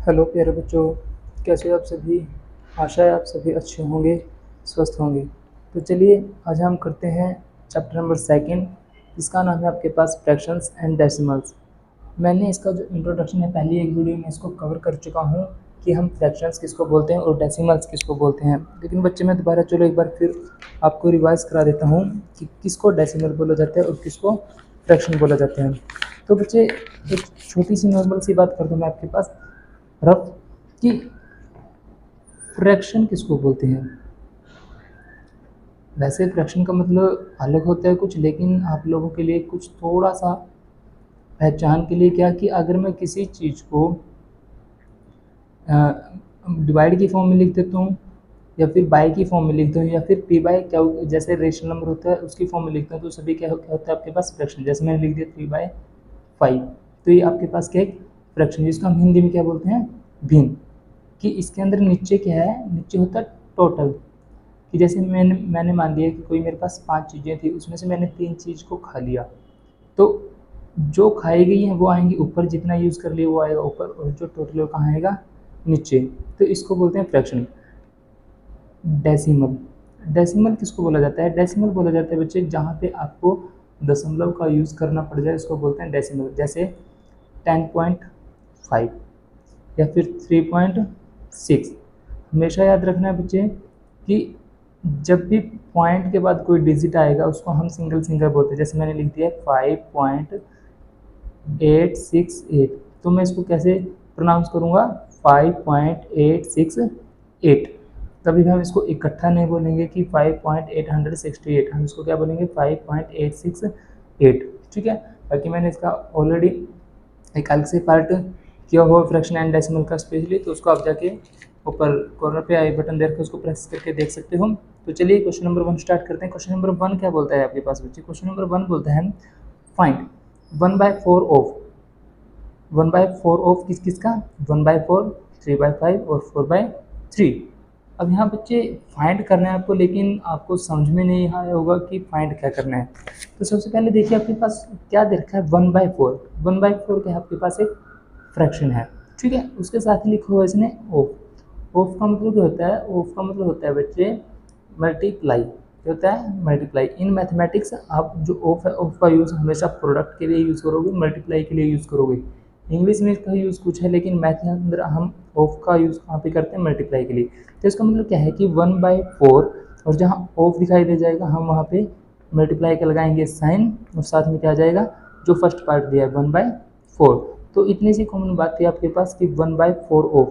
Hello प्यारे बच्चों, कैसे हो आप सभी। आशा है आप सभी अच्छे होंगे, स्वस्थ होंगे। तो चलिए आज हम करते हैं चैप्टर नंबर सेकंड, जिसका नाम है आपके पास फ्रैक्शंस एंड डेसिमल्स। मैंने इसका जो इंट्रोडक्शन है पहली एक वीडियो में इसको कवर कर चुका हूँ कि हम फ्रैक्शंस किसको बोलते हैं और डेसिमल्स किसको बोलते हैं। लेकिन बच्चे मैं दोबारा चलो एक बार फिर आपको रिवाइज करा देता हूँ कि किसको डेसिमल बोला जाता है और किसको फ्रैक्शन बोला जाता है। तो बच्चे एक छोटी सी नॉर्मल सी बात कर दूँ मैं आपके पास रफ कि फ्रैक्शन किसको बोलते हैं। वैसे फ्रैक्शन का मतलब अलग होता है कुछ, लेकिन आप लोगों के लिए कुछ थोड़ा सा पहचान के लिए क्या कि अगर मैं किसी चीज़ को डिवाइड की फॉर्म में लिख देता हूँ या फिर बाय की फॉर्म में लिखता हूँ या फिर पी बाय क्या जैसे रेशनल नंबर होता है उसकी फॉर्म में लिखता हूँ, तो सभी क्या होता है आपके पास फ्रैक्शन। जैसे मैंने लिख दिया 3/5, तो ये आपके पास क्या एक फ्रैक्शन, जिसको हम हिंदी में क्या बोलते हैं भिन्न। कि इसके अंदर नीचे क्या है, नीचे होता है टोटल। कि जैसे मैंने मान लिया कि कोई मेरे पास 5 चीज़ें थी, उसमें से मैंने 3 चीज़ को खा लिया, तो जो खाई गई हैं वो आएंगी ऊपर, जितना यूज़ कर लिया वो आएगा ऊपर, और जो टोटल है वो कहाँ आएगा नीचे। तो इसको बोलते हैं फ्रैक्शन। डेसिमल, डेसिमल किसको बोला जाता है, डेसिमल बोला जाता है बच्चे जहाँ पे आपको दशमलव का यूज़ करना पड़ जाए, उसको बोलते हैं डेसिमल। जैसे 10.5 या फिर 3.6। हमेशा याद रखना है बच्चे कि जब भी पॉइंट के बाद कोई डिजिट आएगा उसको हम सिंगल सिंगल बोलते हैं। जैसे मैंने लिख दिया 5.868, तो मैं इसको कैसे प्रोनाउंस करूँगा 5.868। कभी भी हम इसको इकट्ठा नहीं बोलेंगे कि 5.868, हम इसको क्या बोलेंगे 5.868। ठीक है, बाकी मैंने इसका ऑलरेडी एक अलग से पार्ट किया हुआ फ्रैक्शन एंड डेसिमल का स्पेशली, तो उसको आप जाके ऊपर कॉर्नर पे आई बटन दे रखा उसको प्रेस करके देख सकते हो। तो चलिए क्वेश्चन नंबर 1 स्टार्ट करते हैं। क्वेश्चन नंबर 1 क्या बोलता है आपके पास बच्चे, क्वेश्चन नंबर 1 बोलता है फाइंड 1/4 ऑफ 1/4 ऑफ किस किस का 1/4, 3/5 और 4/3। अब यहाँ बच्चे फाइंड करना है आपको, लेकिन आपको समझ में नहीं आया होगा कि फाइंड क्या करना है। तो सबसे पहले देखिए आपके पास क्या दे रखा है 1/4। 1/4 क्या है आपके पास एक फ्रैक्शन है। ठीक है, उसके साथ ही लिखा हुआ इसने ऑफ। ऑफ का मतलब क्या होता है, ऑफ का मतलब होता है बच्चे मल्टीप्लाई। क्या होता है मल्टीप्लाई। इन मैथमेटिक्स आप जो ऑफ है, ऑफ का यूज़ हमेशा प्रोडक्ट के लिए यूज़ करोगे, मल्टीप्लाई के लिए यूज़ करोगे। इंग्लिश में इसका यूज़ कुछ है, लेकिन मैथ के अंदर हम ऑफ का यूज़ कहाँ पे करते हैं मल्टीप्लाई के लिए। तो इसका मतलब क्या है कि 1/4, और जहाँ ऑफ दिखाई दे जाएगा हम वहाँ पे मल्टीप्लाई का लगाएंगे साइन, और साथ में क्या आ जाएगा जो फर्स्ट पार्ट दिया है 1/4। तो इतनी सी कॉमन बात थी आपके पास कि 1/4 ऑफ,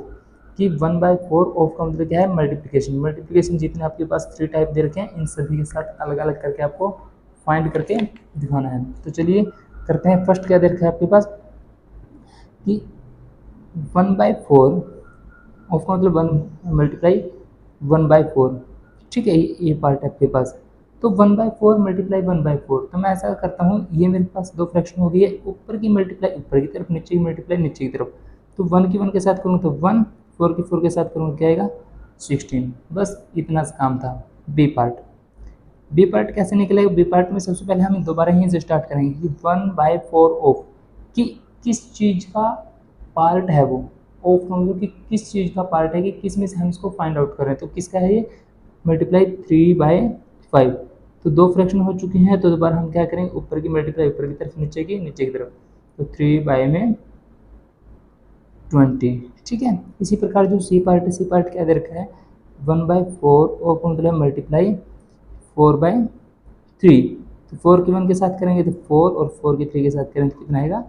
कि 1/4 ऑफ का मतलब क्या है मल्टीप्लिकेशन। मल्टीप्लिकेशन जितने आपके पास 3 टाइप दे रखे हैं, इन सभी के साथ अलग अलग करके आपको फाइंड करके दिखाना है। तो चलिए करते हैं। फर्स्ट क्या दे रखा है आपके पास कि 1/4 ऑफ का मतलब 1 मल्टीप्लाई 1/4। ठीक है, ये पार्ट है आपके पास। तो 1/4 मल्टीप्लाई 1/4, तो मैं ऐसा करता हूँ, ये मेरे पास दो फ्रैक्शन हो गई है, ऊपर की मल्टीप्लाई ऊपर की तरफ, नीचे की मल्टीप्लाई नीचे की तरफ। तो 1 की 1 के साथ करूँ तो 1, 4 की 4 के साथ करूँ क्या आएगा 16। बस इतना सा काम था। बी पार्ट, बी पार्ट कैसे निकलेगा। बी पार्ट में सबसे पहले हम दोबारा यहीं से स्टार्ट करेंगे कि 1/4 ऑफ, कि किस चीज़ का पार्ट है वो। ऑफ का मतलब कि किस चीज़ का पार्ट है, कि किस में से हम इसको फाइंड आउट कर रहे हैं। तो किसका है ये मल्टीप्लाई 3/5। तो दो फ्रैक्शन हो चुके हैं, तो दोबारा हम क्या करेंगे ऊपर की मल्टीप्लाई ऊपर की तरफ, नीचे की तरफ। तो 3/20। ठीक है, इसी प्रकार जो सी पार्ट है, सी पार्ट क्या दे रखा है 1/4 ऑफ मतलब मल्टीप्लाई 4/3। तो 4 की 1 के साथ करेंगे तो 4, और 4 की 3 के साथ करेंगे तो कितना आएगा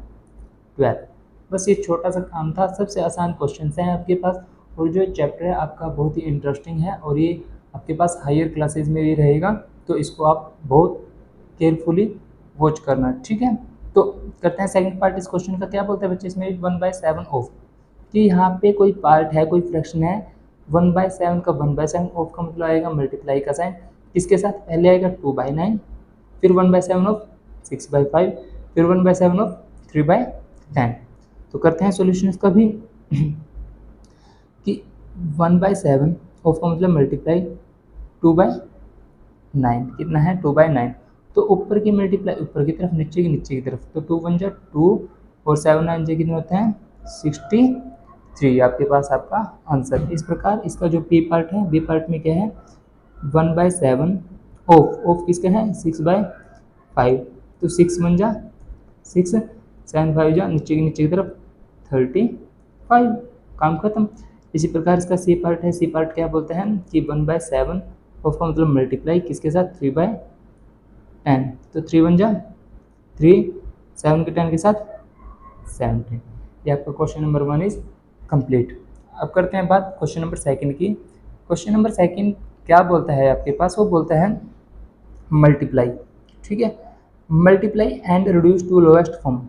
12। बस ये छोटा सा काम था। सबसे आसान क्वेश्चन हैं आपके पास, और जो चैप्टर है आपका बहुत ही इंटरेस्टिंग है, और ये आपके पास हायर क्लासेज में भी रहेगा, तो इसको आप बहुत केयरफुली वॉच करना। ठीक है, तो करते हैं सेकंड पार्ट। इस क्वेश्चन का क्या बोलते हैं बच्चे इसमें 1/7 ऑफ, कि यहाँ पे कोई पार्ट है, कोई फ्रैक्शन है 1/7 का 1/7 ऑफ का मतलब आएगा मल्टीप्लाई का साइन। इसके साथ पहले आएगा 2/9, फिर 1/7 ऑफ 6/5, फिर 1/7 ऑफ 3/10। तो करते हैं सॉल्यूशन इसका भी कि 1/7 ऑफ का मतलब मल्टीप्लाई 2/9, कितना है 2/9। तो ऊपर की मल्टीप्लाई ऊपर की तरफ, नीचे की तरफ। तो 2 1 जा 2 और 7 9 जे कितने होते हैं 64। 3 आपके पास आपका आंसर। इस प्रकार इसका जो बी पार्ट है, बी पार्ट में क्या है 1/7 ऑफ किसका है 6/5, तो 6 बन जा 6, 7 5 जा नीचे की तरफ 35, काम खत्म। इसी प्रकार इसका सी पार्ट है, सी पार्ट क्या बोलते हैं कि 1/7 ऑफ का मतलब मल्टीप्लाई किसके साथ 3/10, तो 3 बन जा 3, 7 के 10 के साथ 17। ये आपका क्वेश्चन नंबर 1 इज कंप्लीट। अब करते हैं बात क्वेश्चन नंबर 2 की। क्वेश्चन नंबर 2 क्या बोलता है आपके पास, वो बोलता है मल्टीप्लाई, ठीक है, multiply and reduce to lowest form.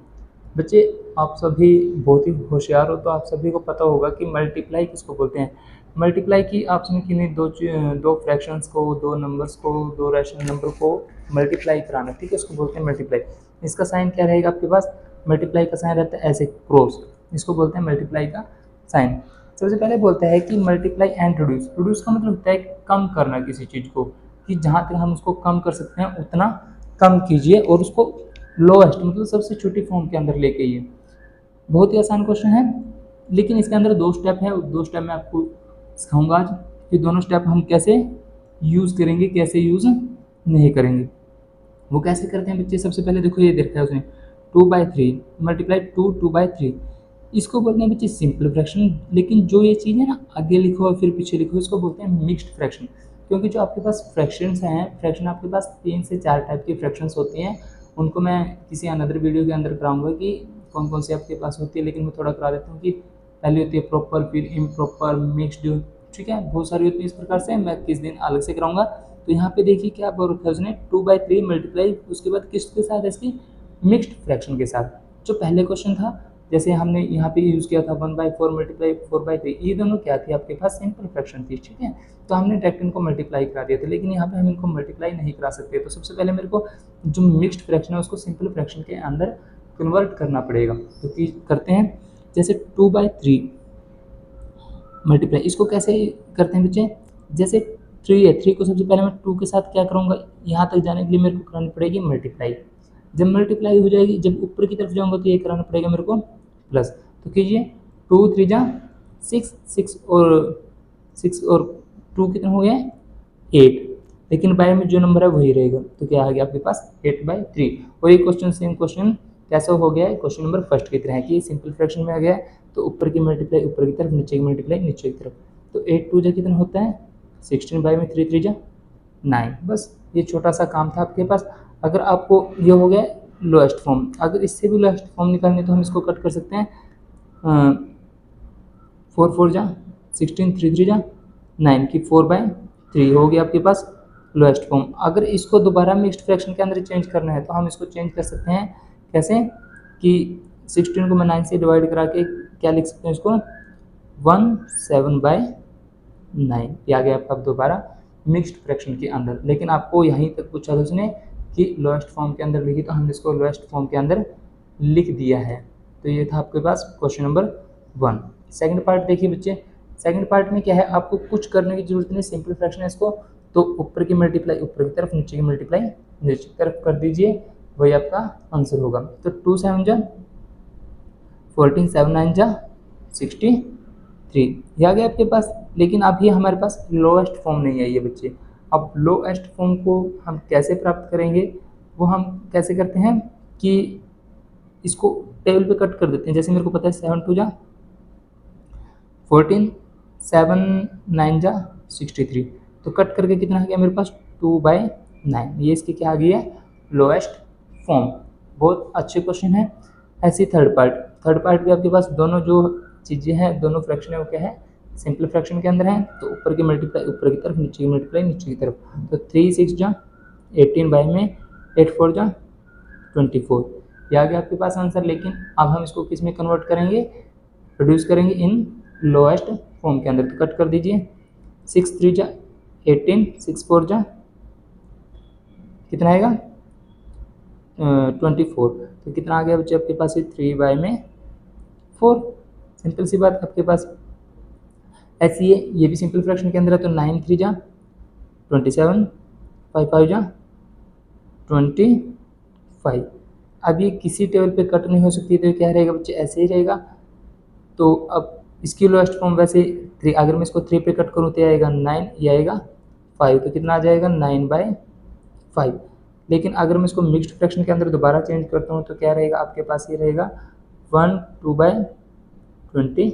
बच्चे आप सभी बहुत ही होशियार हो, तो आप सभी को पता होगा कि मल्टीप्लाई किसको बोलते हैं। मल्टीप्लाई की आपने किन्हीं दो फ्रैक्शंस को, दो नंबर्स को, दो रैशनल नंबर को मल्टीप्लाई कराना, ठीक है, उसको बोलते हैं मल्टीप्लाई। इसका साइन क्या रहेगा आपके पास, मल्टीप्लाई का साइन रहता है ऐसे क्रॉस, इसको बोलते हैं मल्टीप्लाई का साइन। सबसे पहले बोलता है कि मल्टीप्लाई एंड रिड्यूस। रिड्यूस का मतलब होता है कम करना किसी चीज़ को, कि जहाँ तक हम उसको कम कर सकते हैं उतना कम कीजिए और उसको लोएस्ट मतलब सबसे छोटी फॉर्म के अंदर लेके आइए। बहुत ही आसान क्वेश्चन है, लेकिन इसके अंदर 2 स्टेप है, 2 स्टेप मैं आपको सिखाऊंगा आज कि दोनों स्टेप हम कैसे यूज़ करेंगे, कैसे यूज़ नहीं करेंगे। वो कैसे करते हैं बच्चे, सबसे पहले देखो ये देखा है उसने 2/3 मल्टीप्लाई 2/3, इसको बोलते हैं बच्चे सिंपल फ्रैक्शन। लेकिन जो ये चीज़ है ना आगे लिखो और फिर पीछे लिखो, इसको बोलते हैं मिक्स्ड फ्रैक्शन। क्योंकि जो आपके पास फ्रैक्शंस हैं, फ्रैक्शन आपके पास 3 से 4 टाइप की फ्रैक्शंस होती हैं, उनको मैं किसी अनदर वीडियो के अंदर कराऊंगा कि कौन कौन सी आपके पास होती है, लेकिन मैं थोड़ा करा देता हूँ कि पहले होती है प्रॉपर, फिर इम्प्रॉपर, मिक्सड, ठीक है, बहुत सारी होती है। इस प्रकार से मैं किस दिन अलग से कराऊंगा। तो यहाँ पे देखिए क्या बोल रखा है उसने 2/3 मल्टीप्लाई, उसके बाद किसके साथ, इसकी मिक्स्ड फ्रैक्शन के साथ। जो पहले क्वेश्चन था जैसे हमने यहाँ पे यूज़ किया था 1/4 मल्टीप्लाई 4/3, ये दोनों क्या थी आपके पास सिंपल फ्रैक्शन थी, ठीक है, तो हमने डायरेक्ट इनको मल्टीप्लाई करा दिया था। लेकिन यहाँ पे हम इनको मल्टीप्लाई नहीं करा सकते, तो सबसे पहले मेरे को जो मिक्स्ड फ्रैक्शन है उसको सिंपल फ्रैक्शन के अंदर कन्वर्ट करना पड़ेगा। तो करते हैं, जैसे 2/3 मल्टीप्लाई, इसको कैसे करते हैं बच्चे, जैसे 3 है, 3 को सबसे पहले मैं 2 के साथ क्या करूँगा, यहाँ तक जाने के लिए मेरे को करानी पड़ेगी मल्टीप्लाई। जब मल्टीप्लाई हो जाएगी, जब ऊपर की तरफ जाऊँगा तो ये कराना पड़ेगा मेरे को प्लस। तो कीजिए 2 3 जा 6, 6 और 2 कितना हो गया 8, लेकिन बाय में जो नंबर है वही रहेगा, तो क्या आ गया आपके पास 8/3। और ये क्वेश्चन सेम क्वेश्चन कैसा हो गया है, क्वेश्चन नंबर 1 की तरह है कि सिंपल फ्रैक्शन में आ गया है, तो ऊपर की मल्टीप्लाई ऊपर की तरफ, नीचे की मल्टीप्लाई नीचे की तरफ। तो 8 2 जा कितना होता है 16, बाय में 3 3 जा 9। बस ये छोटा सा काम था आपके पास। अगर आपको ये हो गया लोएस्ट फॉर्म, अगर इससे भी लोएस्ट फॉर्म निकालनी तो हम इसको कट कर सकते हैं, 4 4 जा 16, 3 3 जा 9 की 4/3 हो गया आपके पास लोएस्ट फॉर्म। अगर इसको दोबारा मिक्स्ड फ्रैक्शन के अंदर चेंज करना है तो हम इसको चेंज कर सकते हैं, कैसे कि 16 को मैं 9 से डिवाइड करा के क्या लिख सकते हैं इसको 17/9, ये आ गया आपका दोबारा मिक्स्ड फ्रैक्शन के अंदर। लेकिन आपको यहीं तक पूछा था उसने कि लोएस्ट फॉर्म के अंदर लिखी, तो हमने इसको लोएस्ट फॉर्म के अंदर लिख दिया है। तो ये था आपके पास क्वेश्चन नंबर 1। सेकंड पार्ट देखिए बच्चे, सेकंड पार्ट में क्या है, आपको कुछ करने की जरूरत नहीं, सिंपल फ्रैक्शन है इसको, तो ऊपर की मल्टीप्लाई ऊपर की तरफ, नीचे की मल्टीप्लाई नीचे की तरफ कर दीजिए, वही आपका आंसर होगा। तो 2 7 जा 14, 7 9 जा 63, ये आ गया आपके पास। लेकिन अभी हमारे पास लोएस्ट फॉर्म नहीं है ये बच्चे। अब लोएस्ट फॉर्म को हम कैसे प्राप्त करेंगे, वो हम कैसे करते हैं कि इसको टेबल पे कट कर देते हैं। जैसे मेरे को पता है 7 2 जा 14, 7 9 जा 63, तो कट करके कितना आ गया मेरे पास 2/9, ये इसकी क्या आ गई है लोएस्ट फॉर्म। बहुत अच्छे क्वेश्चन है। ऐसी थर्ड पार्ट भी आपके पास दोनों जो चीज़ें हैं, दोनों फ्रैक्शन है वो क्या है सिंपल फ्रैक्शन के अंदर है, तो ऊपर की मल्टीप्लाई ऊपर की तरफ, नीचे की मल्टीप्लाई नीचे की तरफ। तो 3 6 जा 18 बाय में 8 4 जा 24, ये आ गया आपके पास आंसर। लेकिन अब हम इसको किस में कन्वर्ट करेंगे, प्रोड्यूस करेंगे इन लोएस्ट फॉर्म के अंदर। तो कट कर दीजिए 6 3 जा 18, 6 4 जा कितना आएगा 24, तो कितना आ गया बच्चे आपके पास 3 बाय में 4। सिंपल सी बात आपके पास ऐसी है, ये भी सिंपल फ्रैक्शन के अंदर है, तो 9 3 जा 27, 5 5 जा 25। अब ये किसी टेबल पे कट नहीं हो सकती, तो क्या रहेगा बच्चे ऐसे ही रहेगा। तो अब इसकी लोएस्ट फॉर्म वैसे 3, अगर मैं इसको 3 पे कट करूँ तो ये आएगा 9, ये आएगा 5, तो कितना आ जाएगा 9/5। लेकिन अगर मैं इसको मिक्स्ड फ्रैक्शन के अंदर दोबारा चेंज करता हूँ तो क्या रहेगा आपके पास, ये रहेगा 1 2/25।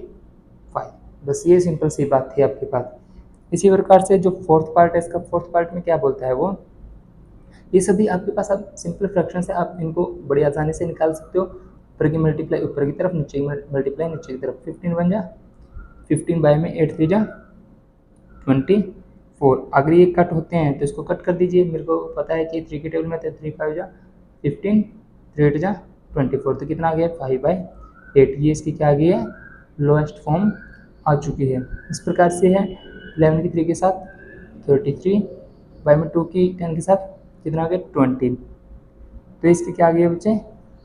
बस ये सिंपल सी बात थी आपके पास। इसी प्रकार से जो फोर्थ पार्ट है इसका, फोर्थ पार्ट में क्या बोलता है वो, ये सभी आपके पास आप सिंपल फ्रैक्शन से आप इनको बड़ी आसानी से निकाल सकते हो। ऊपर की मल्टीप्लाई ऊपर की तरफ, नीचे की मल्टीप्लाई नीचे की तरफ। 15 बन जा 15 बाय में 8 3 जा 24। अगर ये कट होते हैं तो इसको कट कर दीजिए, मेरे को पता है कि 3 के टेबल में थे, 3 5 जा 15, 3 8 जा 24, तो कितना आ गया 5/8। ये इसकी क्या आ गई है, लोएस्ट फॉर्म आ चुकी है। इस प्रकार से है 11 की 3 के साथ 33, बाय में 2 की 10 के साथ कितना आ गया 20। तो इसकी क्या आ गई है बच्चे,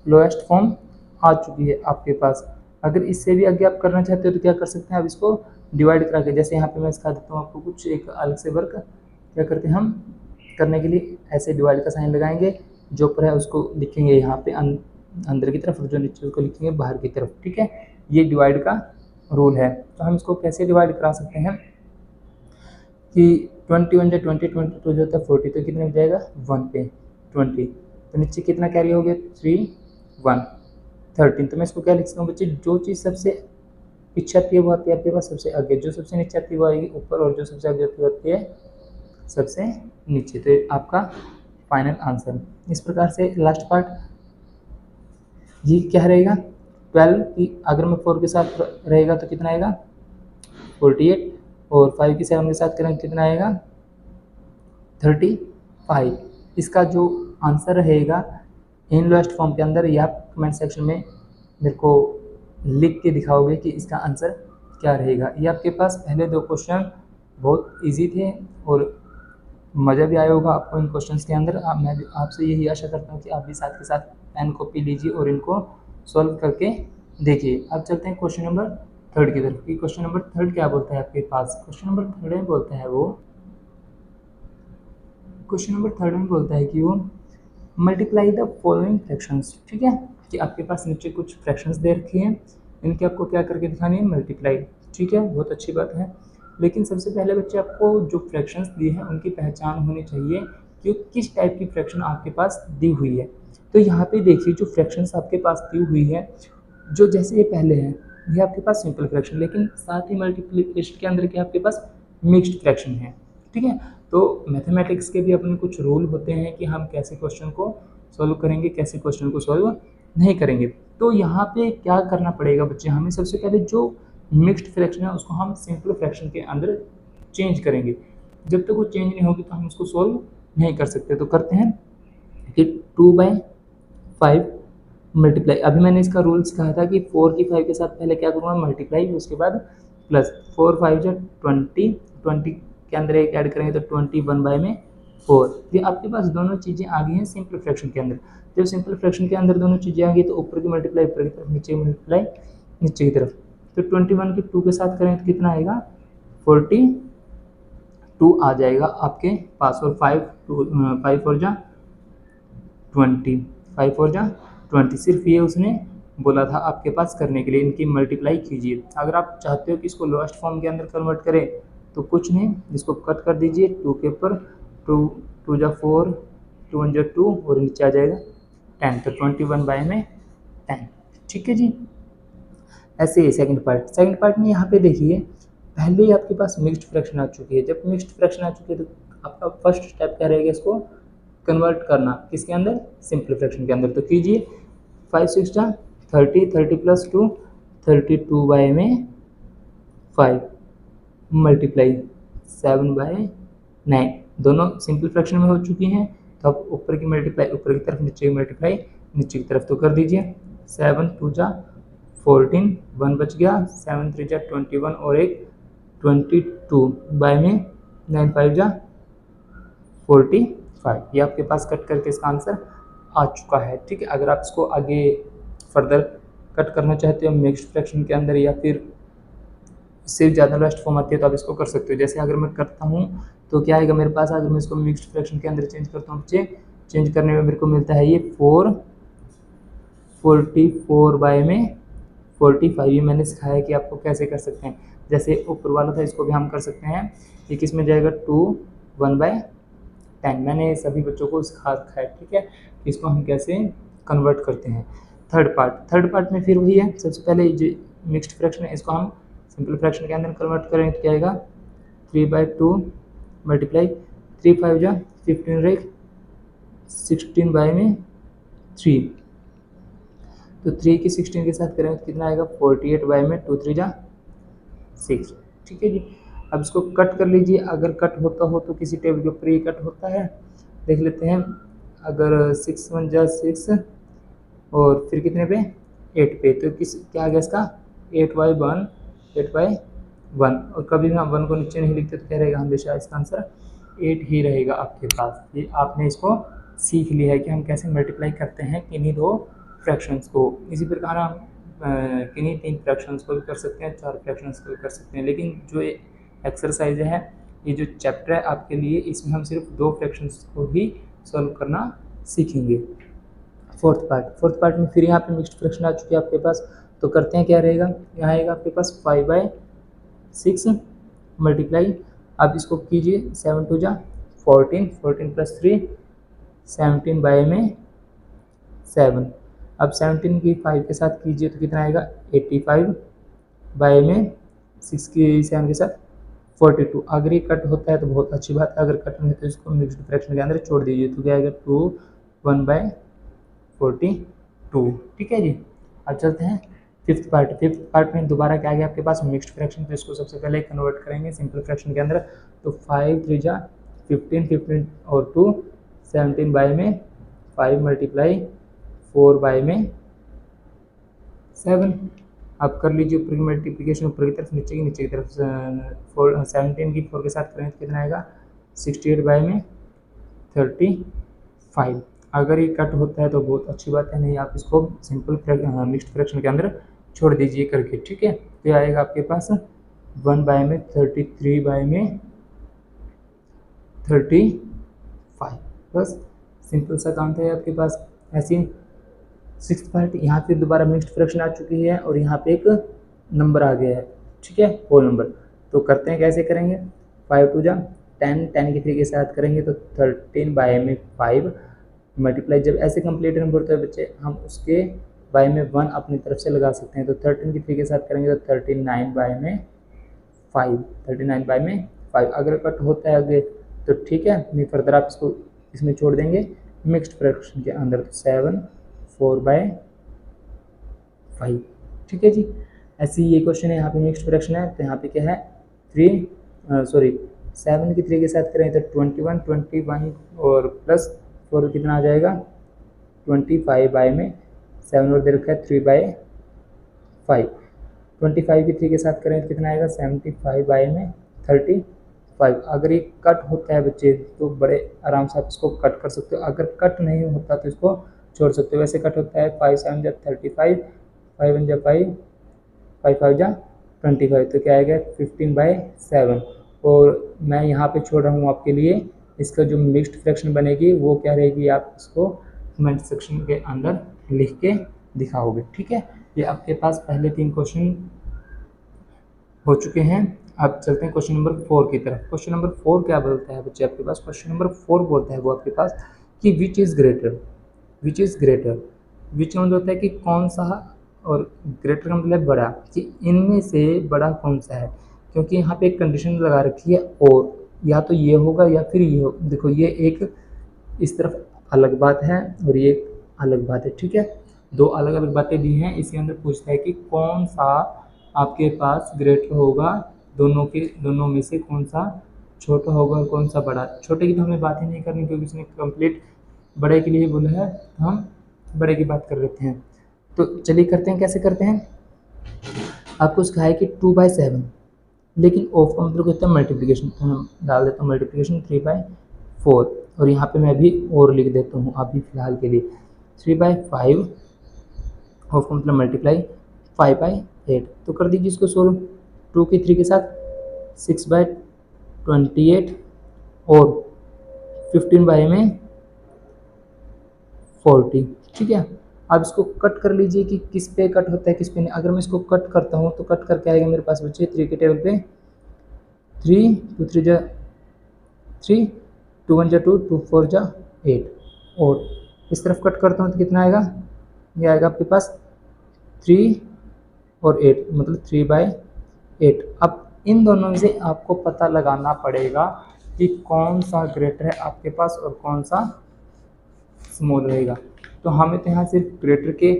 लोएस्ट फॉर्म आ चुकी है आपके पास। अगर इससे भी आगे आप करना चाहते हो तो क्या कर सकते हैं, आप इसको डिवाइड करा के, जैसे यहाँ पे मैं सिखा देता हूँ आपको कुछ एक अलग से वर्क। क्या करते हैं हम, करने के लिए ऐसे डिवाइड का साइन लगाएंगे, जो ऊपर है उसको लिखेंगे यहाँ पे अंदर की तरफ, और जो नीचे उसको लिखेंगे बाहर की तरफ। ठीक है, ये डिवाइड का रूल है। तो हम इसको कैसे डिवाइड करा सकते हैं कि 21 जा 20, 22 जो होता है 40, तो कितने हो जाएगा 1 पे 20, तो नीचे कितना कैरी हो गया 3 1 13। तो मैं इसको क्या लिख सकता हूँ बच्चे, जो चीज़ सबसे पीछे आती है वो आती है आपके पास सबसे आगे, जो सबसे नीचे आती है वो आएगी ऊपर, और जो सबसे आगे आती है सबसे नीचे। तो ये आपका फाइनल आंसर। इस प्रकार से लास्ट पार्ट ये क्या रहेगा, 12 की अगर मैं 4 के साथ रहेगा तो कितना आएगा 48, और 5 की 7 के साथ करेंगे कितना आएगा 35। इसका जो आंसर रहेगा इन लोएस्ट फॉर्म के अंदर, या आप कमेंट सेक्शन में मेरे को लिख के दिखाओगे कि इसका आंसर क्या रहेगा। ये आपके पास पहले 2 क्वेश्चन बहुत इजी थे और मज़ा भी आया होगा आपको इन क्वेश्चंस के अंदर। मैं भी आपसे यही आशा करता हूँ कि आप भी साथ के साथ पेन कॉपी लीजिए और इनको सॉल्व करके देखिए। अब चलते हैं क्वेश्चन नंबर 3 की तरफ कि क्वेश्चन नंबर 3 क्या बोलता है आपके पास। क्वेश्चन नंबर 3 में बोलता है वो, क्वेश्चन नंबर 3 में बोलता है कि वो मल्टीप्लाई द फॉलोइंग फ्रैक्शंस। ठीक है, कि आपके पास नीचे कुछ फ्रैक्शंस दे रखी हैं, इनके आपको क्या करके दिखानी है, मल्टीप्लाई। ठीक है, बहुत अच्छी बात है। लेकिन सबसे पहले बच्चे आपको जो फ्रैक्शंस दिए हैं उनकी पहचान होनी चाहिए कि किस टाइप की फ्रैक्शन आपके पास दी हुई है। तो यहाँ पे देखिए जो फ्रैक्शंस आपके पास दी हुई है, जो जैसे ये पहले हैं ये आपके पास सिंपल फ्रैक्शन, लेकिन साथ ही मल्टीप्लिकेशन के अंदर क्या आपके पास मिक्स्ड फ्रैक्शन है। ठीक है, तो मैथमेटिक्स के भी अपने कुछ रूल होते हैं कि हम कैसे क्वेश्चन को सॉल्व करेंगे, कैसे क्वेश्चन को सॉल्व नहीं करेंगे। तो यहाँ पे क्या करना पड़ेगा बच्चे, हमें सबसे पहले जो मिक्स्ड फ्रैक्शन है उसको हम सिंपल फ्रैक्शन के अंदर चेंज करेंगे। जब तक वो चेंज नहीं होगी तो हम उसको सॉल्व नहीं कर सकते। तो करते हैं कि 2/5 मल्टीप्लाई, अभी मैंने इसका रूल सिखाया था कि 4 की 5 के साथ पहले क्या करूँगा मल्टीप्लाई, उसके बाद प्लस 4 5 जा 20, 20 के अंदर एक ऐड करेंगे तो 21/4। ये आपके पास दोनों चीज़ें आ गई हैं सिंपल फ्रैक्शन के अंदर। जब सिंपल फ्रैक्शन के अंदर दोनों चीज़ें आ गई तो ऊपर की मल्टीप्लाई ऊपर की तरफ, नीचे की मल्टीप्लाई नीचे की तरफ। तो 21 की 2 के साथ करें तो कितना आएगा 42 आ जाएगा आपके पास, और 5 4 जा 20, 5 4 जा 20। सिर्फ ये उसने बोला था आपके पास करने के लिए, इनकी मल्टीप्लाई कीजिए। अगर आप चाहते हो कि इसको लोएस्ट फॉर्म के अंदर कन्वर्ट करें तो कुछ नहीं, इसको कट कर दीजिए 2 के ऊपर, 2 जा 4, 2 1 जा 2, और नीचे आ जाएगा 10, तो 21/10। ठीक है जी। ऐसे ही सेकंड पार्ट में यहाँ पे देखिए पहले ही आपके पास मिक्स्ड फ्रैक्शन आ चुकी है। जब मिक्स्ड फ्रैक्शन आ चुकी है तो आपका फर्स्ट स्टेप क्या रहेगा, इसको कन्वर्ट करना किसके अंदर, सिंपल फ्रैक्शन के अंदर। तो कीजिए 5 6 जा 30, 30 + 2 32/5 मल्टीप्लाई 7/9, दोनों सिंपल फ्रैक्शन में हो चुकी हैं। तो अब ऊपर की मल्टीप्लाई ऊपर की तरफ, नीचे की मल्टीप्लाई नीचे की तरफ। तो कर दीजिए 7 2 जा 14, 1 बच गया, 7 3 जा 21, और एक 22/9 5 जा 45। ये आपके पास कट करके इसका आंसर आ चुका है। ठीक है, अगर आप इसको आगे फर्दर कट करना चाहते हो मिक्स्ड फ्रैक्शन के अंदर, या फिर इससे ज़्यादा लास्ट फॉर्म आती है तो आप इसको कर सकते हो। जैसे अगर मैं करता हूँ तो क्या आएगा मेरे पास, अगर मैं इसको मिक्स्ड फ्रैक्शन के अंदर चेंज करता हूँ, चेंज करने में मेरे को मिलता है ये 44/10, 45। ये मैंने सिखाया कि आपको कैसे कर सकते हैं। जैसे ऊपर वाला था इसको भी हम कर सकते हैं। ये किस में जाएगा 2 1/10। मैंने सभी बच्चों को सिखा रखा है, ठीक है। इसको हम कैसे कन्वर्ट करते हैं। थर्ड पार्ट में फिर वही है। सबसे पहले जो मिक्स्ड फ्रैक्शन है इसको हम सिंपल फ्रैक्शन के अंदर कन्वर्ट करेंगे तो क्या आएगा 3/2 मल्टीप्लाई 3 5 जा 15 रेख 16 बाय में 3। तो 3 की 16 के साथ करेंगे तो कितना आएगा 48 बाय में 2 3 जा 6। ठीक है जी। अब इसको कट कर लीजिए। अगर कट होता हो तो किसी टेबल के ऊपर ही कट होता है, देख लेते हैं। अगर 6 1 जा 6 और फिर कितने पे 8 पे, तो किस क्या आ गया इसका 8/1 8/1। और कभी भी हम 1 को नीचे नहीं लिखते तो क्या रहेगा, हमेशा इसका आंसर 8 ही रहेगा आपके पास। ये आपने इसको सीख लिया है कि हम कैसे मल्टीप्लाई करते हैं किन्हीं दो फ्रैक्शंस को। इसी प्रकार हम किन्हीं 3 फ्रैक्शंस को भी कर सकते हैं, 4 फ्रैक्शंस को भी कर सकते हैं। लेकिन जो एक्सरसाइज है, ये जो चैप्टर है आपके लिए, इसमें हम सिर्फ 2 फ्रैक्शंस को ही सॉल्व करना सीखेंगे। फोर्थ पार्ट में फिर यहाँ पे मिक्स्ड फ्रैक्शन आ चुकी है आपके पास। तो करते हैं क्या रहेगा, यहाँ आएगा आपके पास 5/6 मल्टीप्लाई। अब इसको कीजिए 7 2 जा 14 14 + 3 17 बाय में 7। अब 17 की 5 के साथ कीजिए तो कितना आएगा 85 बाय में 6 की 7 के साथ 42। अगर ये कट होता है तो बहुत अच्छी बात है, अगर कट नहीं तो इसको मिक्स्ड फ्रैक्शन के अंदर छोड़ दीजिए तो क्या आएगा 2 1/42। ठीक है जी। अब चलते हैं फिफ्थ पार्ट में दोबारा क्या आ गया आपके पास मिक्स्ड फ्रैक्शन। तो इसको सबसे पहले कन्वर्ट करेंगे सिंपल फ्रैक्शन के अंदर। तो 5 3 जा 15 15 और 2 17 बाय में 5 मल्टीप्लाई 4 बाय में 7। अब कर लीजिए ऊपर की मल्टीप्लिकेशन ऊपर की तरफ, नीचे की तरफ 17 की 4 के साथ करेंगे तो कितना आएगा 68 बाय में 35। अगर ये कट होता है तो बहुत अच्छी बात है, नहीं आप इसको सिंपल मिक्स्ड फ्रैक्शन के अंदर छोड़ दीजिए करके। ठीक है। तो ये आएगा आपके पास 1 बाय में 33 बाय में 35। बस सिंपल सा काम था आपके पास। ऐसे सिक्स्थ पार्ट यहाँ पे दोबारा मिक्स्ड फ्रैक्शन आ चुकी है और यहाँ पे एक नंबर आ गया है। ठीक है, होल नंबर। तो करते हैं कैसे करेंगे, 5 2 जा 10 10 की 3 के साथ करेंगे तो 13 बाय में 5 मल्टीप्लाई। जब ऐसे कंप्लीट नंबर होता है बच्चे, हम उसके बाय में 1 अपनी तरफ से लगा सकते हैं। तो 13 की 3 के साथ करेंगे तो 39 बाय में 5 39 बाय में 5। अगर कट होता है आगे तो ठीक है, नहीं फर्दर आप इसको इसमें छोड़ देंगे मिक्स्ड फ्रैक्शन के अंदर। तो 7 4/5। ठीक है जी। ऐसे ही ये क्वेश्चन है, यहाँ पे मिक्स्ड फ्रैक्शन है। तो यहाँ पे क्या है 7 की 3 के साथ करें तो 21 और प्लस 4 कितना आ जाएगा 25 बाय में 7 और दे रखा है 3/5। 25 की 3 के साथ करें तो कितना आएगा 75 बाय में 35। अगर ये कट होता है बच्चे तो बड़े आराम से आप इसको कट कर सकते हो। अगर कट नहीं होता तो इसको छोड़ सकते हो। वैसे कट होता है 5 7 जा 35 5 1 जा 5 5 5 जा 25। तो क्या आएगा 15/7। और मैं यहाँ पे छोड़ रहा हूँ आपके लिए इसका जो मिक्स्ड फ्रैक्शन बनेगी वो क्या रहेगी, आप इसको कमेंट सेक्शन के अंदर लिख के दिखाओगे। ठीक है। ये आपके पास पहले 3 क्वेश्चन हो चुके हैं। अब चलते हैं क्वेश्चन नंबर 4 की तरफ। क्वेश्चन नंबर 4 क्या बोलता है बच्चे आपके पास, क्वेश्चन नंबर 4 बोलता है वो आपके पास कि विच इज़ ग्रेटर विच मतलब होता है कि कौन सा, और ग्रेटर का मतलब बड़ा, कि इनमें से बड़ा कौन सा है। क्योंकि यहाँ पे एक कंडीशन लगा रखी है, और या तो ये होगा या फिर ये हो। देखो ये एक इस तरफ अलग बात है और ये एक अलग बात है। ठीक है, 2 अलग अलग बातें दी हैं। इसके अंदर पूछता है कि कौन सा आपके पास ग्रेटर होगा, दोनों में से कौन सा छोटा होगा और कौन सा बड़ा। छोटे की तो हमें बात ही नहीं करनी क्योंकि उसने कंप्लीट बड़े के लिए बोला है, तो हम बड़े की बात कर लेते हैं। तो चलिए करते हैं, कैसे करते हैं। आपको सिखाया कि 2/7, लेकिन ऑफ का मतलब कहते हैं मल्टीप्लिकेशन। तो हम डाल देता हूँ मल्टीप्लिकेशन 3/4, और यहाँ पे मैं भी और लिख देता हूँ अभी फिलहाल के लिए 3/5 ऑफ का मतलब मल्टीप्लाई 5/8। तो कर दीजिए इसको सोल्व। 2 की 3 के साथ 6/28 और 15 बाय में 40। ठीक है। अब इसको कट कर लीजिए कि किस पे कट होता है किस पे नहीं। अगर मैं इसको कट करता हूँ तो कट करके आएगा मेरे पास बच्चे 3 के टेबल पे 3, 2 3 जा 3, 2 1 जा 2, 2 4 जा 8, और इस तरफ कट करता हूँ तो कितना आएगा, ये आएगा आपके पास 3 और 8, मतलब 3/8। अब इन दोनों में से आपको पता लगाना पड़ेगा कि कौन सा ग्रेटर है आपके पास और कौन सा स्मॉल रहेगा। तो हमें तो यहाँ सिर्फ ग्रेटर के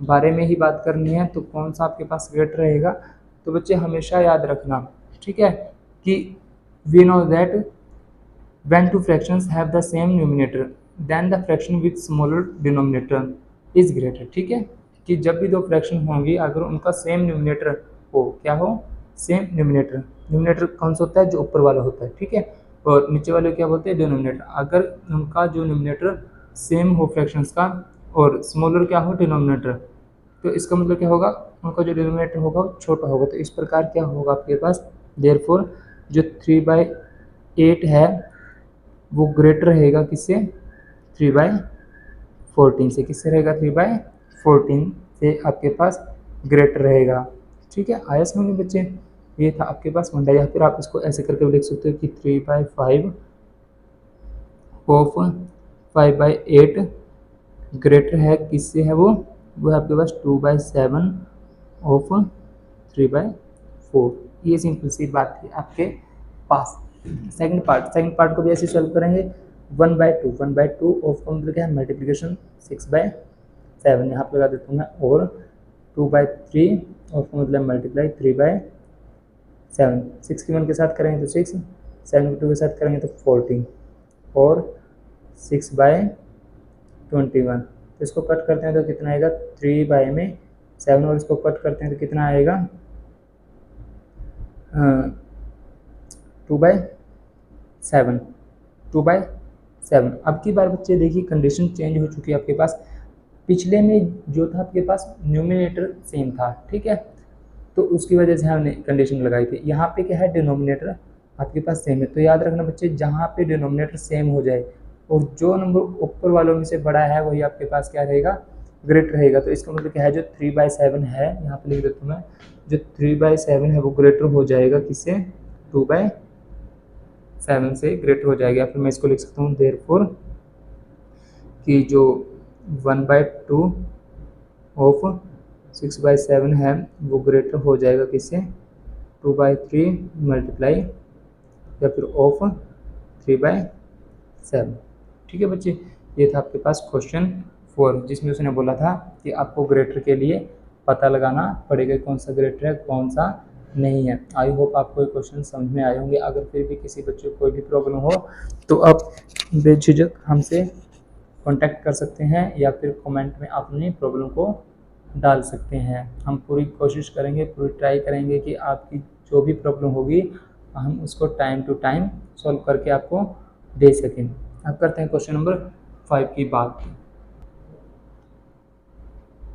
बारे में ही बात करनी है, तो कौन सा आपके पास ग्रेटर रहेगा। तो बच्चे हमेशा याद रखना, ठीक है, कि we know that when two fractions have the same numerator then the fraction with smaller denominator is greater. ठीक है, कि जब भी दो फ्रैक्शन होंगी अगर उनका सेम न्यूमिनेटर हो, क्या हो, सेम न्यूमिनेटर। न्यूमिनेटर कौन सा होता है, जो ऊपर वाला होता है, ठीक है, और नीचे वाले क्या बोलते हैं, डिनोमिनेटर। अगर उनका जो न्यूमिनेटर सेम हो फ्रैक्शंस का और स्मॉलर क्या हो, डिनोमिनेटर, तो इसका मतलब क्या होगा, उनका जो डिनोमिनेटर होगा वो छोटा होगा। तो इस प्रकार क्या होगा आपके पास, देयरफॉर जो 3/8 है वो ग्रेटर रहेगा किससे, 3/14 से। किससे रहेगा, 3/14 से आपके पास ग्रेटर रहेगा। ठीक है, आया समझ में बच्चे। ये था आपके पास मंडा, या फिर आप इसको ऐसे करके भी लिख सकते हो कि 3/5 ऑफ 5/8 ग्रेटर है किससे है, वो है आपके पास 2/7 ऑफ 3/4। ये सिंपल सी बात थी आपके पास। सेकंड पार्ट को भी ऐसे सॉल्व करेंगे। 1/2 ऑफ का मतलब क्या है, मल्टीप्लिकेशन 6/7 यहाँ पे लगा देता हूँ मैं, और 2/3 ऑफ का मतलब मल्टीप्लाई 3/7। 6 की 1 के साथ करेंगे तो 6, 7 की 2 के साथ करेंगे तो 14, और 6/21। तो इसको कट करते हैं तो कितना आएगा, 3/7, और इसको कट करते हैं तो कितना आएगा, 2/7। 2/7। अब की बार बच्चे देखिए कंडीशन चेंज हो चुकी है आपके पास। पिछले में जो था आपके पास न्यूमिनेटर सेम था, ठीक है, तो उसकी वजह से हमने कंडीशन लगाई थी। यहाँ पे क्या है, डिनोमिनेटर आपके पास सेम है। तो याद रखना बच्चे, जहाँ पे डिनोमिनेटर सेम हो जाए और जो नंबर ऊपर वालों में से बड़ा है वही आपके पास क्या रहेगा, ग्रेटर रहेगा। तो इसका मतलब क्या है, जो 3/7 है, यहाँ पे लिख देता हूँ मैं, जो 3/7 है वो ग्रेटर हो जाएगा किससे, 2/7 से ग्रेटर हो जाएगा। फिर मैं इसको लिख सकता हूँ देयरफॉर कि जो 1/2 ऑफ 6/7 है वो ग्रेटर हो जाएगा किससे, 2/3 मल्टीप्लाई या फिर ऑफ 3/7। ठीक है बच्चे, ये था आपके पास क्वेश्चन 4, जिसमें उसने बोला था कि आपको ग्रेटर के लिए पता लगाना पड़ेगा कौन सा ग्रेटर है कौन सा नहीं है। आई होप आपको ये क्वेश्चन समझ में आए होंगे। अगर फिर भी किसी बच्चे को कोई भी प्रॉब्लम हो तो आप बेझिझक हमसे कांटेक्ट कर सकते हैं, या फिर कमेंट में अपनी प्रॉब्लम को डाल सकते हैं। हम पूरी कोशिश करेंगे, पूरी ट्राई करेंगे कि आपकी जो भी प्रॉब्लम होगी हम उसको टाइम टू टाइम सॉल्व करके आपको दे सकें। अब करते हैं क्वेश्चन नंबर 5 की बात।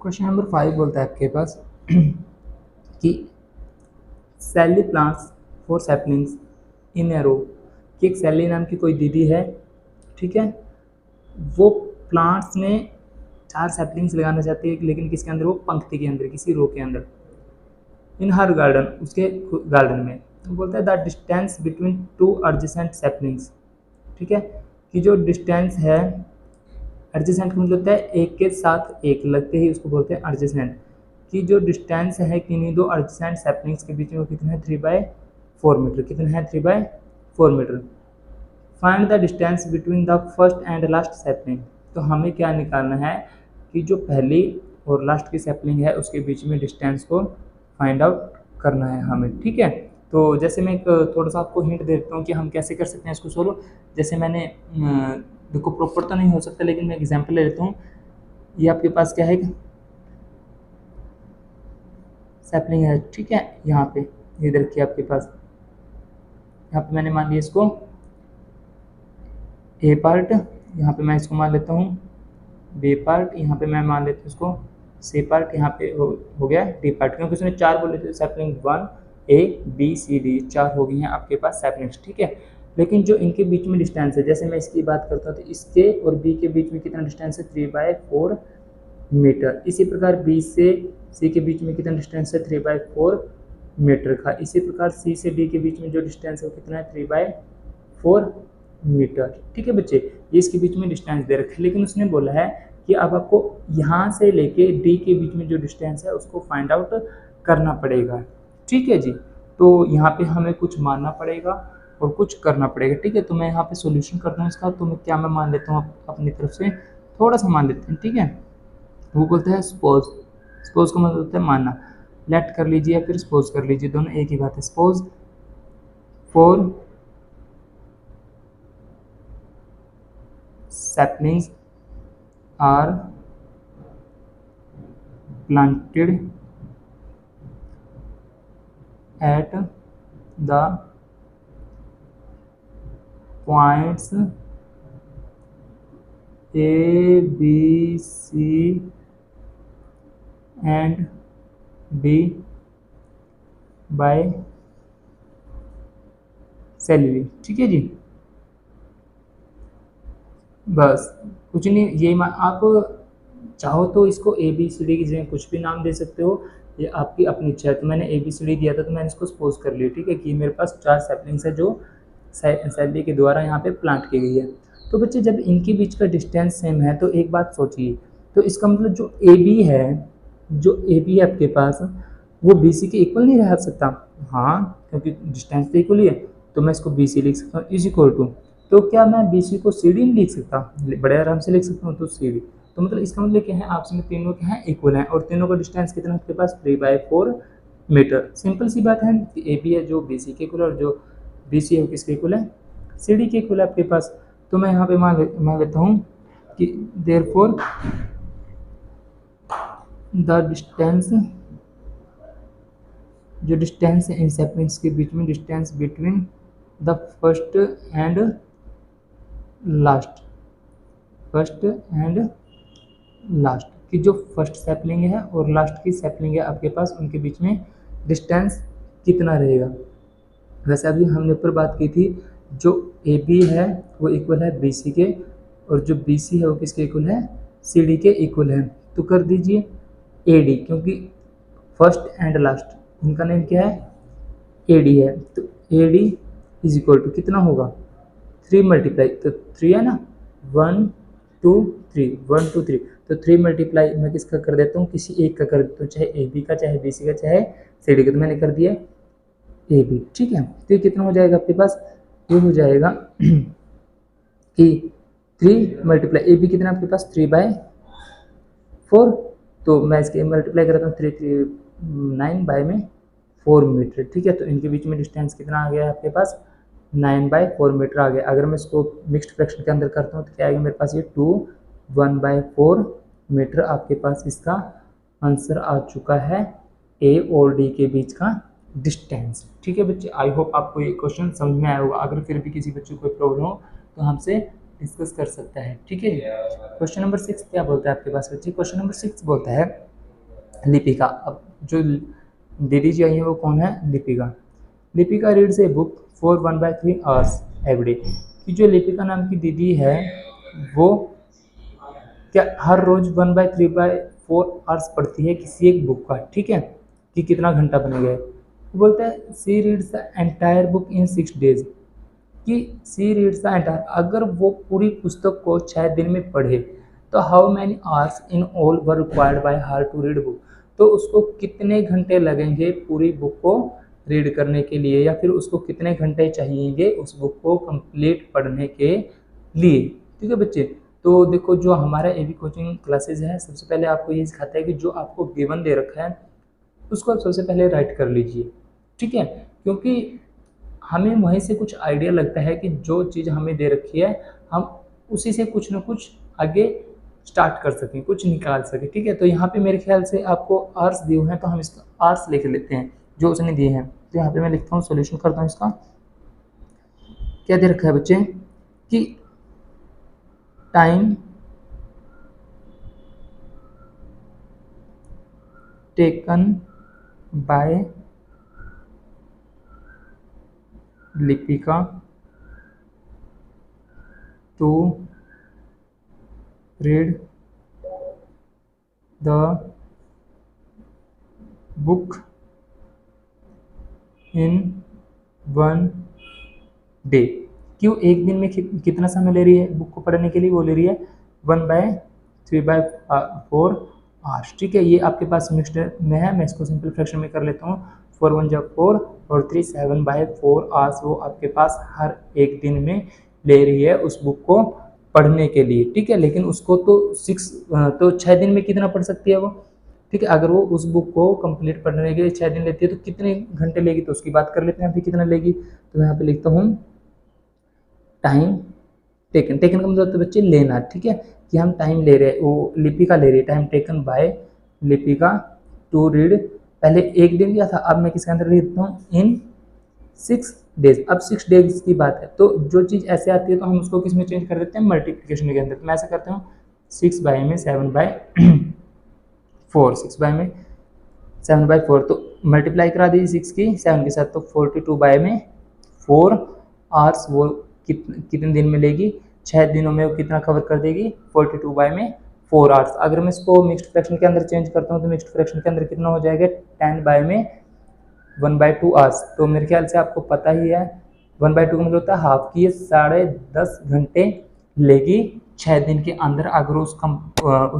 क्वेश्चन नंबर 5 बोलता है आपके पास कि सैली प्लांट्स 4 सैपलिंग्स इन ए रो, कि एक सैली नाम की कोई दीदी है, ठीक है, वो प्लांट्स में 4 सैपलिंग्स लगाना चाहती है, लेकिन किसके अंदर, वो पंक्ति के अंदर, किसी रो के अंदर, इन हर गार्डन, उसके गार्डन में। तो बोलता है the distance between 2 adjacent saplings, ठीक है, कि जो डिस्टेंस है, एडजेसेंट का मतलब होता है एक के साथ एक लगते ही उसको बोलते हैं एडजेसेंट, कि जो डिस्टेंस है किन्हीं दो एडजेसेंट सैपलिंग्स के बीच में वो कितना है, 3/4 मीटर। कितना है, 3/4 metre. Find the distance between the first and last sapling. तो हमें क्या निकालना है कि जो पहली और लास्ट की सैपलिंग है उसके बीच में डिस्टेंस को फाइंड आउट करना है हमें, ठीक है। तो जैसे मैं एक थोड़ा सा आपको हिंट देता हूँ कि हम कैसे कर सकते हैं इसको सोल्व। जैसे मैंने देखो प्रॉपर तो नहीं हो सकता, लेकिन मैं एग्जांपल ले लेता हूँ। ये आपके पास क्या है, सैपलिंग है, ठीक है, यहाँ पे ये देखिए आपके पास, यहाँ पे मैंने मान लिया इसको ए पार्ट, यहाँ पे मैं इसको मान लेता हूँ बी पार्ट, यहाँ पे मैं मान लेता हूँ इसको सी पार्ट, यहाँ पे हो गया डी पार्ट, क्योंकि उसने 4 बोले थे sapling 1 A B C D, 4 हो गई हैं आपके पास सैपलिंग्स, ठीक है। लेकिन जो इनके बीच में डिस्टेंस है, जैसे मैं इसकी बात करता हूँ तो इसके और बी के बीच में कितना डिस्टेंस है, 3/4 मीटर। इसी प्रकार बी से सी के बीच में कितना डिस्टेंस है 3/4 मीटर का। इसी प्रकार सी से डी के बीच में जो डिस्टेंस है वो कितना है 3/4 मीटर। ठीक है बच्चे, ये इसके बीच में डिस्टेंस दे रखा है, लेकिन उसने बोला है कि अब आपको यहाँ से लेके डी के बीच में जो डिस्टेंस है उसको फाइंड आउट करना पड़ेगा। ठीक है जी, तो यहाँ पे हमें कुछ मानना पड़ेगा और कुछ करना पड़ेगा। ठीक है, तो मैं यहाँ पे सॉल्यूशन करता हूँ इसका। तो मैं मान लेता हूँ अपनी तरफ से थोड़ा सा मान लेते हैं। ठीक है, वो बोलते हैं सपोज। सपोज का मतलब होता है मानना। लेट कर लीजिए या फिर सपोज कर लीजिए, दोनों एक ही बात है। Suppose 4 saplings are planted at the points A, B, C and D by salary. ठीक है जी, बस कुछ नहीं। ये आप चाहो तो इसको ए बी सी डी की जगह कुछ भी नाम दे सकते हो, ये आपकी अपनी इच्छा है। तो मैंने ए बी सी डी दिया था तो मैंने इसको सपोज कर लिया। ठीक है, कि मेरे पास 4 सैपलिंग्स है जो सैलरी के द्वारा यहाँ पे प्लांट की गई है। तो बच्चे जब इनके बीच का डिस्टेंस सेम है तो एक बात सोचिए, तो इसका मतलब जो ए बी है, जो ए बी है आपके पास, वो बी सी के इक्वल नहीं रह सकता। हाँ, क्योंकि डिस्टेंस तो इक्वल ही है, तो मैं इसको बी सी लिख सकता हूँ इज इक्वल टू। तो क्या मैं बी सी को सी डी नहीं लिख सकता? बड़े आराम से लिख सकता हूँ, तो सी डी। तो मतलब इसका मतलब क्या है, आपस में तीनों क्या है इक्वल हैं, और तीनों का डिस्टेंस कितना है आपके पास 3/4 मीटर। सिंपल सी बात है कि ए बी है जो बी सी के इक्वल है, और जो बी सी है वो किसके इक्वल है, सी डी के इक्वल है आपके पास। तो मैं यहाँ पे मान लेता हूँ कि देयरफॉर द डिस्टेंस, जो डिस्टेंस है इन सैपलिंग्स के बीच में, distance between the first and last, first and last की जो फर्स्ट सैपलिंग है और लास्ट की सैपलिंग है आपके पास, उनके बीच में डिस्टेंस कितना रहेगा। वैसे अभी हमने ऊपर बात की थी, जो ए बी है वो इक्वल है बी सी के, और जो बी सी है वो किसके इक्वल है, सी डी के इक्वल है। तो कर दीजिए ए डी, क्योंकि फर्स्ट एंड लास्ट इनका नेम क्या है, ए डी है। तो A D is equal to कितना होगा 3 मल्टीप्लाई, तो 3 है ना, 1 2 3, 1 2 3, तो 3 मल्टीप्लाई मैं किसका कर देता हूँ, किसी एक का कर देता हूँ, चाहे ए बी का, चाहे बी सी का, चाहे सी डी का। तो मैंने कर दिया ए बी। ठीक है, तो ये कितना हो जाएगा आपके पास, ये हो जाएगा कि 3 मल्टीप्लाई ए बी कितना आपके पास 3/4, तो मैं इसके मल्टीप्लाई करता हूँ 3 3 9 बाय में 4 मीटर। ठीक है, तो इनके बीच में डिस्टेंस कितना आ गया आपके पास 9/4 मीटर आ गया। अगर मैं इसको मिक्स्ड फ्रैक्शन के अंदर करता हूँ तो क्या आएगा मेरे पास, ये 2 1/4 मीटर आपके पास इसका आंसर आ चुका है, ए और डी के बीच का डिस्टेंस। ठीक है बच्चे, आई होप आपको ये क्वेश्चन समझ में आया होगा। अगर फिर भी किसी बच्चे को कोई प्रॉब्लम हो तो हमसे डिस्कस कर सकता है। ठीक है, क्वेश्चन नंबर 6 क्या बोलता है आपके पास बच्चे, क्वेश्चन नंबर 6 बोलता है लिपिका। अब जो दीदी जी आई है वो कौन है, Lipika. Lipika reads a book for 1/3 hours every day. कि जो लिपिका नाम की दीदी है वो क्या हर रोज 1/3/4 आवर्स पढ़ती है किसी एक बुक का। ठीक है, कि कितना घंटा बनेगा। वो बोलता है she reads the entire book in 6 days. कि सी रीड्स द एंटायर, अगर वो पूरी पुस्तक को 6 दिन में पढ़े तो how many hours in all were required by her to read book. तो उसको कितने घंटे लगेंगे पूरी बुक को रीड करने के लिए, या फिर उसको कितने घंटे चाहिएंगे उस बुक को कंप्लीट पढ़ने के लिए। ठीक है बच्चे, तो देखो जो हमारा एबी कोचिंग क्लासेज है, सबसे पहले आपको ये सिखाता है कि जो आपको गिवन दे रखा है उसको आप सबसे पहले राइट कर लीजिए। ठीक है, क्योंकि हमें वहीं से कुछ आइडिया लगता है कि जो चीज़ हमें दे रखी है हम उसी से कुछ ना कुछ आगे स्टार्ट कर सकें, कुछ निकाल सकें। ठीक है, तो यहाँ पे मेरे ख्याल से आपको आर्ट्स दिए हुए हैं, तो हम इसका आर्ट्स लिख लेते हैं जो उसने दिए हैं। तो यहाँ पे मैं लिखता हूँ, सॉल्यूशन करता हूँ इसका। क्या दे रखा है बच्चे कि time taken by Lipika to read the book in 1 day. क्यों एक दिन में कितना समय ले रही है बुक को पढ़ने के लिए? वो ले रही है 1/3/4 आवर्स। ठीक है, ये आपके पास मिक्स्ड में है, मैं इसको सिंपल फ्रैक्शन में कर लेता हूँ। 4 1 जा 4 और 3 7/4 आवर्स वो आपके पास हर एक दिन में ले रही है उस बुक को पढ़ने के लिए। ठीक है, लेकिन उसको तो 6 दिन में कितना पढ़ सकती है वो? ठीक है, अगर वो उस बुक को कंप्लीट पढ़ने के लिए 6 दिन लेती है तो कितने घंटे लेगी, तो उसकी बात कर लेते हैं। अभी कितना लेगी, तो मैं यहाँ पे लिखता हूँ टाइम टेकन। टेकन का मतलब तो बच्चे लेना। ठीक है, कि हम टाइम ले रहे हैं, वो लिपिका ले रही है, time taken by Lipika to read. पहले एक दिन दिया था, अब मैं किसके अंदर लिखता हूँ? इन 6 डेज। अब 6 डेज की बात है, तो जो चीज़ ऐसे आती है तो हम उसको किस में चेंज कर देते हैं? मल्टीप्लिकेशन के अंदर। तो मैं ऐसा करता हूँ 6/7/4, 6/7/4, तो मल्टीप्लाई करा दीजिए 6 की 7 के साथ, तो 42/4 आवर्स वो कितने दिन में लेगी? 6 दिनों में वो कितना कवर कर देगी? 42/4 आवर्स। अगर मैं इसको मिक्स्ड फ्रैक्शन के अंदर चेंज करता हूँ तो मिक्स्ड फ्रैक्शन के अंदर कितना हो जाएगा? 10/1/2 आवर्स। तो मेरे ख्याल से आपको पता ही है 1/2 का मतलब होता है हाफ, की 10.5 घंटे लेगी 6 दिन के अंदर, अगर उस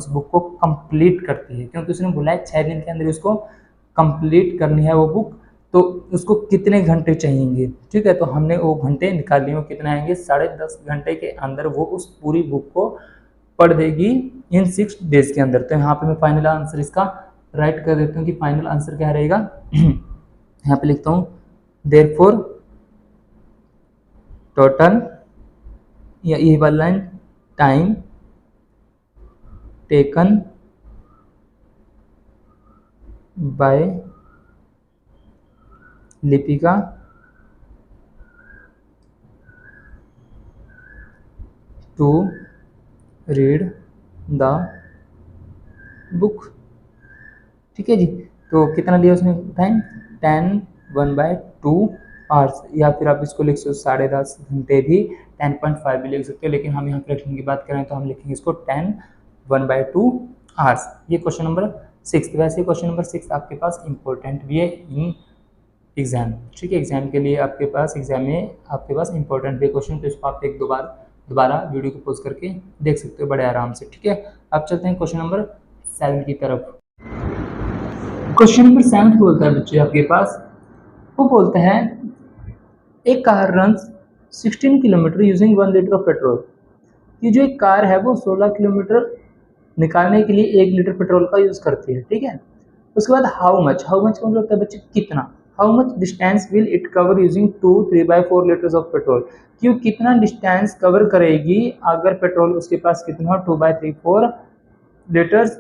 बुक को कंप्लीट करती है, क्योंकि उसने बोला है 6 दिन के अंदर उसको कंप्लीट करनी है वो बुक, तो उसको कितने घंटे चाहिए। ठीक है, तो हमने वो घंटे निकाल लिए, वो कितने आएंगे? 10.5 घंटे के अंदर वो उस पूरी बुक को पढ़ देगी इन 6 डेज के अंदर। तो यहाँ पे मैं फाइनल आंसर इसका राइट कर देता हूँ कि फाइनल आंसर क्या रहेगा। यहाँ पे लिखता हूँ देयरफॉर टोटल, या ये वाला line, time taken by Lipika to read the book. ठीक है जी, तो कितना लिया उसने टाइम? 10/1/2 आवर्स, या फिर आप इसको लिख सकते 10.5 घंटे भी, 10.5 भी लिख सकते हो, लेकिन हम यहाँ फ्रैक्शन की बात करें तो हम लिखेंगे इसको 10/1/2 आवर्स। ये क्वेश्चन नंबर 6। वैसे क्वेश्चन नंबर 6 आपके पास इंपॉर्टेंट भी है इन एग्जाम। ठीक है, एग्जाम के लिए आपके पास, एग्जाम में आपके पास इंपॉर्टेंट भी क्वेश्चन, तो इसको आप एक दो बार दोबारा वीडियो को पॉज करके देख सकते हो बड़े आराम से। ठीक है, अब चलते हैं क्वेश्चन नंबर 7 की तरफ। क्वेश्चन नंबर 7 बोलता है बच्चे आपके पास, वो बोलता है एक car runs 16 kilometre using 1 litre of petrol. ये जो एक कार है वो 16 किलोमीटर निकालने के लिए 1 लीटर पेट्रोल का यूज करती है। ठीक है, उसके बाद हाउ मच का मतलब होता है बच्चे कितना। How much distance will it cover using 2 3/4 litres of petrol. क्यों कितना डिस्टेंस कवर करेगी अगर पेट्रोल उसके पास कितना हो? 2/3/4 लीटर्स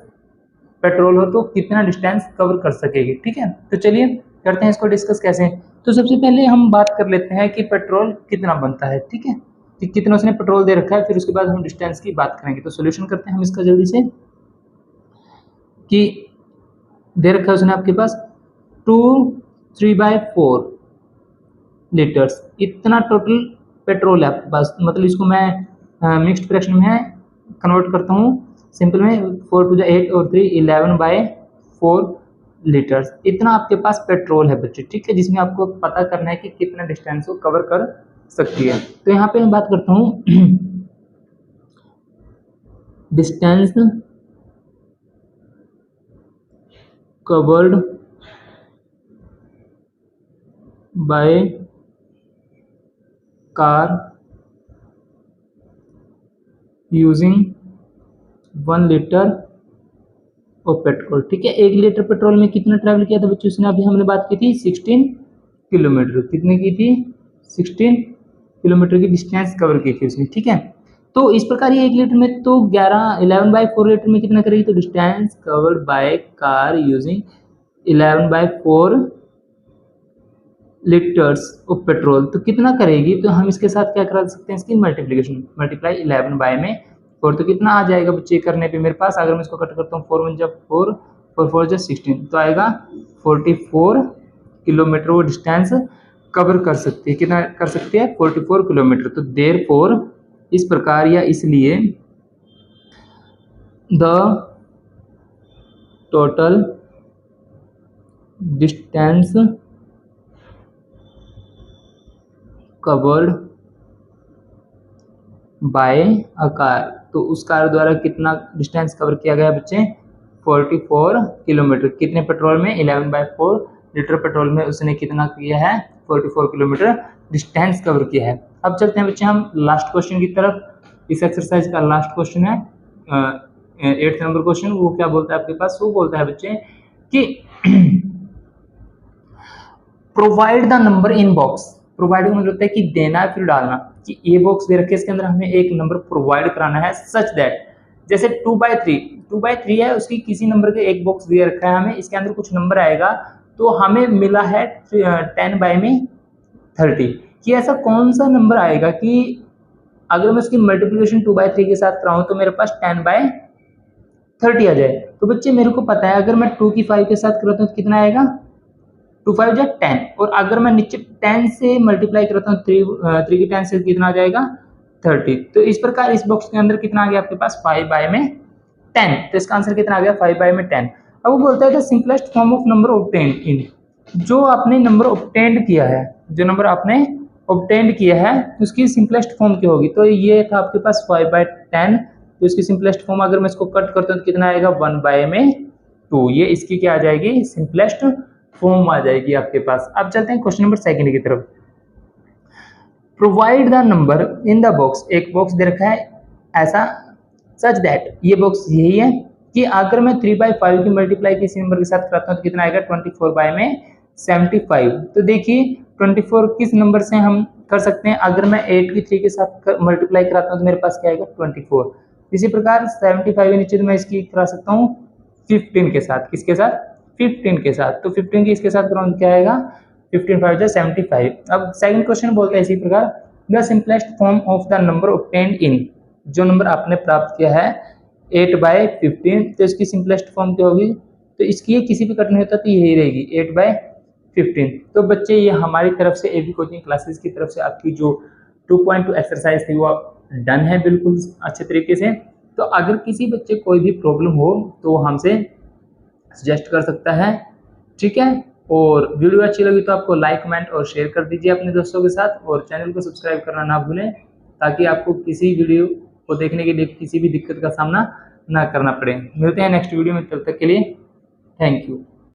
पेट्रोल हो तो कितना डिस्टेंस कवर कर सकेगी। ठीक है, तो चलिए करते हैं इसको डिस्कस कैसे। तो सबसे पहले हम बात कर लेते हैं कि पेट्रोल कितना बनता है। ठीक है, कि कितना उसने पेट्रोल दे रखा है, फिर उसके बाद हम डिस्टेंस की बात करेंगे। तो सोल्यूशन करते हैं हम इसका जल्दी से, कि दे रखा है उसने आपके पास 2 3/4 लीटर्स, इतना टोटल पेट्रोल है आपके पास। मतलब इसको मैं मिक्स्ड फ्रैक्शन में कन्वर्ट करता हूँ सिंपल में, 4 2 8 और 3 11/4 लीटर्स, इतना आपके पास पेट्रोल है बच्चे। ठीक है, जिसमें आपको पता करना है कि कितना डिस्टेंस को कवर कर सकती है। तो यहाँ पे मैं बात करता हूँ distance covered by car using 1 litre of petrol. ठीक है, 1 लीटर पेट्रोल में कितना ट्रैवल किया था बच्चों उसने? अभी हमने बात की थी 16 किलोमीटर। कितने की थी? 16 किलोमीटर की डिस्टेंस कवर की थी उसने। ठीक है, तो इस प्रकार ये 1 लीटर में तो 11/4 लीटर में कितना करेगी? तो distance covered by car using 11/4 litres of petrol, तो कितना करेगी? तो हम इसके साथ क्या करा सकते हैं? इसकी मल्टीप्लिकेशन, मल्टीप्लाई 11/4, तो कितना आ जाएगा बच्चे करने पे मेरे पास? अगर मैं इसको कट करता हूँ 4 1 जा 4 4 4 जा 16, तो आएगा 44 किलोमीटर वो डिस्टेंस कवर कर सकती है। कितना कर सकती है? 44 किलोमीटर। तो देयरफॉर, इस प्रकार या इसलिए, the total distance covered by a car. तो उस कार द्वारा कितना डिस्टेंस कवर किया गया बच्चे? 44 किलोमीटर। कितने पेट्रोल में? 11/4 लीटर पेट्रोल में उसने कितना किया है? 44 किलोमीटर डिस्टेंस कवर किया है। अब चलते हैं बच्चे हम लास्ट क्वेश्चन की तरफ। इस एक्सरसाइज का लास्ट क्वेश्चन है 8th नंबर क्वेश्चन। वो क्या बोलता है आपके पास? वो बोलता है बच्चे कि provide the number in box. Provide का मतलब होता है कि देना फिर डालना, कि ये बॉक्स दे रखे इसके अंदर हमें एक नंबर प्रोवाइड कराना है सच दैट, जैसे 2/3 है, उसकी किसी नंबर के एक बॉक्स दे रखा है हमें, इसके अंदर कुछ नंबर आएगा तो हमें मिला है 10/30 कि ऐसा कौन सा नंबर आएगा कि अगर मैं उसकी मल्टीप्लिकेशन 2/3 के साथ कराऊं तो मेरे पास 10/30 आ जाए। तो बच्चे मेरे को पता है अगर मैं 2 की 5 के साथ कराता हूँ तो कितना आएगा? 2 5 जा 10, और अगर मैं नीचे 10 से मल्टीप्लाई करता हूँ 3 की 10 से कितना आ जाएगा? 30। तो इस प्रकार इस बॉक्स के अंदर कितना आ गया आपके पास? 5/10। तो इसका आंसर कितना आ गया? 5/10। अब वो बोलता है the simplest form of number obtained इन, जो आपने नंबर ऑब्टेन्ड किया है, जो नंबर आपने ऑब्टेन्ड किया है उसकी सिंपलेस्ट फॉर्म क्या होगी? तो ये था आपके पास 5/10। तो इसकी सिंपलेस्ट फॉर्म अगर मैं इसको कट करता हूँ तो कितना आएगा? 1/2। ये इसकी क्या आ जाएगी? सिंपलेस्ट फॉर्म आ जाएगी आपके पास। अब चलते हैं क्वेश्चन नंबर 2 की तरफ। Provide the number in the box. एक बॉक्स दे रखा है ऐसा सच दैट, ये बॉक्स यही है कि अगर मैं 3/5 की मल्टीप्लाई किसी नंबर के साथ कराता हूँ तो कितना आएगा? 24/75। तो देखिए 24 किस नंबर से हम कर सकते हैं? अगर मैं 8 की 3 के साथ मल्टीप्लाई कराता हूँ तो मेरे पास क्या आएगा? 24। इसी प्रकार 75 के नीचे तो मैं इसकी करा सकता हूँ 15 के साथ। किसके साथ? 15 के साथ। तो 15 की इसके साथ कराऊँ क्या आएगा? 15 5 जा 75। अब सेकंड क्वेश्चन बोलता है इसी प्रकार the simplest form of the number obtained इन, जो नंबर आपने प्राप्त किया है 8/15, तो इसकी सिंपलेस्ट फॉर्म क्या होगी? तो इसकी ये किसी भी कट नहीं होता तो यही रहेगी 8/15। तो बच्चे ये हमारी तरफ से एबी कोचिंग क्लासेस की तरफ से आपकी जो 2.2 एक्सरसाइज थी वो डन है बिल्कुल अच्छे तरीके से। तो अगर किसी बच्चे कोई भी प्रॉब्लम हो तो हमसे सजेस्ट कर सकता है, ठीक है। और वीडियो अच्छी लगी तो आपको लाइक कमेंट और शेयर कर दीजिए अपने दोस्तों के साथ, और चैनल को सब्सक्राइब करना ना भूलें ताकि आपको किसी वीडियो को देखने के लिए किसी भी दिक्कत का सामना ना करना पड़े। मिलते हैं नेक्स्ट वीडियो में, तब तक के लिए थैंक यू।